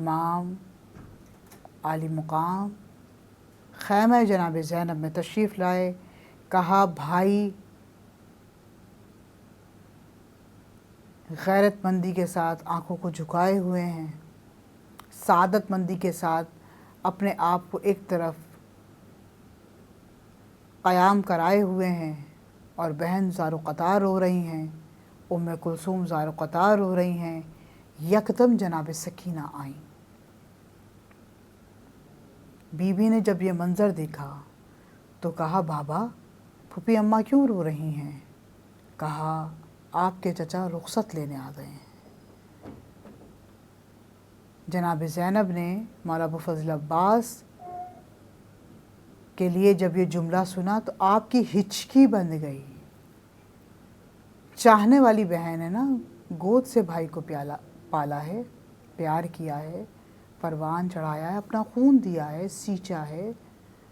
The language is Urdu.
امام عالی مقام خیمہ جناب زینب میں تشریف لائے. کہا بھائی غیرت مندی کے ساتھ آنکھوں کو جھکائے ہوئے ہیں، سعادت مندی کے ساتھ اپنے آپ کو ایک طرف قیام کرائے ہوئے ہیں، اور بہن زار و قطار رو رہی ہیں، کلثوم زار و قطار رو رہی ہیں. یکدم جناب سکینہ آئیں. بی بی نے جب یہ منظر دیکھا تو کہا بابا پھوپھی اماں کیوں رو رہی ہیں؟ کہا آپ کے چچا رخصت لینے آ گئے ہیں. جناب زینب نے مولا ابو فضل عباس کے لیے جب یہ جملہ سنا تو آپ کی ہچکی بند گئی. چاہنے والی بہن ہے نا، گود سے بھائی کو پالا ہے، پیار کیا ہے، پروان چڑھایا ہے، اپنا خون دیا ہے، سینچا ہے،